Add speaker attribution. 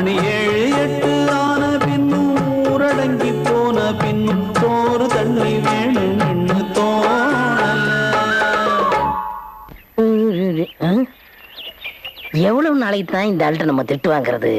Speaker 1: மணி 7 8 ஆன பின்னும் ஊரடங்கி போன பின்னும் சோறு தண்ணி வேணும்னு தோணல.
Speaker 2: எவ்வளவு நாளைக்கு தான் இந்த ஆள்கிட்ட நம்ம திட்டு வாங்குறது?